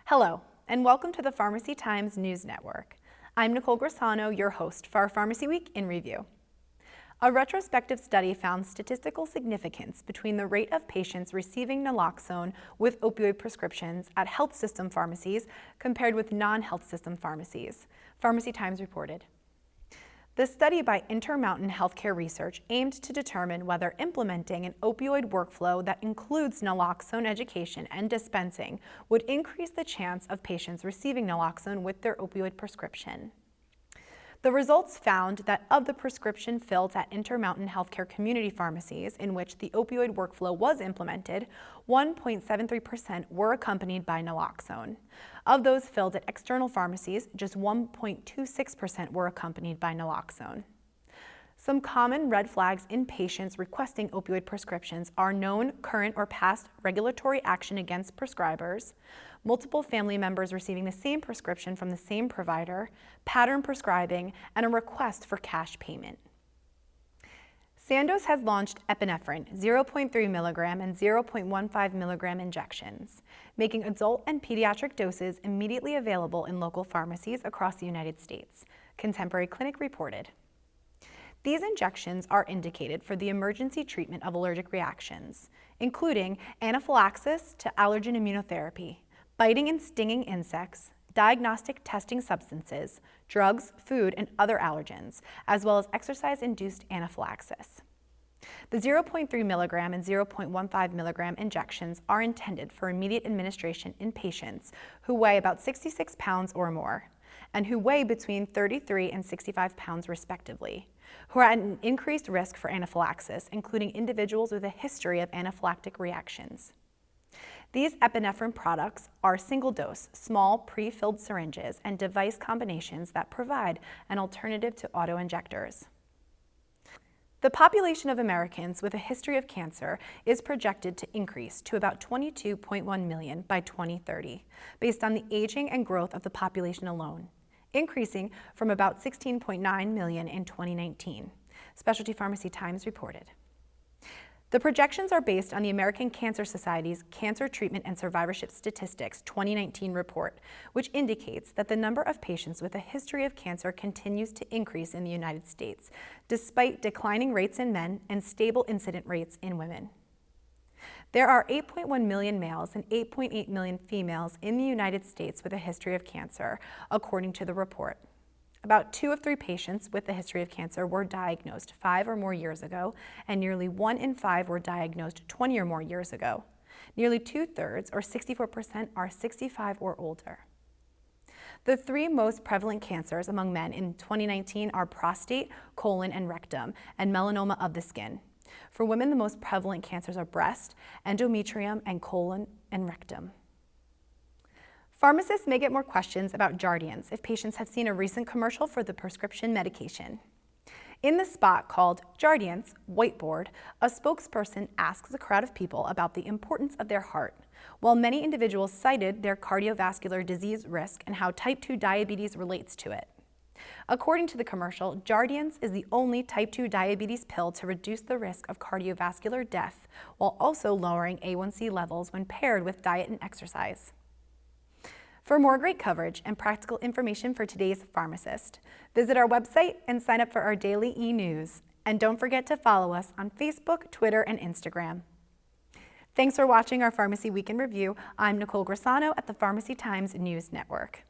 Hello, and welcome to the Pharmacy Times News Network. I'm Nicole Grisano, your host for our Pharmacy Week in Review. A retrospective study found statistical significance between the rate of patients receiving naloxone with opioid prescriptions at health system pharmacies compared with non-health system pharmacies, Pharmacy Times reported. The study by Intermountain Healthcare Research aimed to determine whether implementing an opioid workflow that includes naloxone education and dispensing would increase the chance of patients receiving naloxone with their opioid prescription. The results found that of the prescription filled at Intermountain Healthcare community pharmacies in which the opioid workflow was implemented, 1.73% were accompanied by naloxone. Of those filled at external pharmacies, just 1.26% were accompanied by naloxone. Some common red flags in patients requesting opioid prescriptions are known, current, or past regulatory action against prescribers, multiple family members receiving the same prescription from the same provider, pattern prescribing, and a request for cash payment. Sandoz has launched epinephrine 0.3 milligram and 0.15 milligram injections, making adult and pediatric doses immediately available in local pharmacies across the United States, Contemporary Clinic reported. These injections are indicated for the emergency treatment of allergic reactions, including anaphylaxis to allergen immunotherapy, biting and stinging insects, diagnostic testing substances, drugs, food, and other allergens, as well as exercise-induced anaphylaxis. The 0.3 milligram and 0.15 milligram injections are intended for immediate administration in patients who weigh about 66 pounds or more, and who weigh between 33 and 65 pounds respectively, who are at an increased risk for anaphylaxis, including individuals with a history of anaphylactic reactions. These epinephrine products are single-dose, small, pre-filled syringes and device combinations that provide an alternative to auto-injectors. The population of Americans with a history of cancer is projected to increase to about 22.1 million by 2030, based on the aging and growth of the population alone, increasing from about 16.9 million in 2019, Specialty Pharmacy Times reported. The projections are based on the American Cancer Society's Cancer Treatment and Survivorship Statistics 2019 report, which indicates that the number of patients with a history of cancer continues to increase in the United States, despite declining rates in men and stable incident rates in women. There are 8.1 million males and 8.8 million females in the United States with a history of cancer, according to the report. About 2 of 3 patients with a history of cancer were diagnosed 5 or more years ago, and nearly 1 in 5 were diagnosed 20 or more years ago. Nearly 2/3, or 64%, are 65 or older. The 3 most prevalent cancers among men in 2019 are prostate, colon, and rectum, and melanoma of the skin. For women, the most prevalent cancers are breast, endometrium, and colon and rectum. Pharmacists may get more questions about Jardiance if patients have seen a recent commercial for the prescription medication. In the spot called Jardiance Whiteboard, a spokesperson asks a crowd of people about the importance of their heart, while many individuals cited their cardiovascular disease risk and how type 2 diabetes relates to it. According to the commercial, Jardiance is the only type 2 diabetes pill to reduce the risk of cardiovascular death, while also lowering A1C levels when paired with diet and exercise. For more great coverage and practical information for today's pharmacist, visit our website and sign up for our daily e-news. And don't forget to follow us on Facebook, Twitter, and Instagram. Thanks for watching our Pharmacy Week in Review. I'm Nicole Grisano at the Pharmacy Times News Network.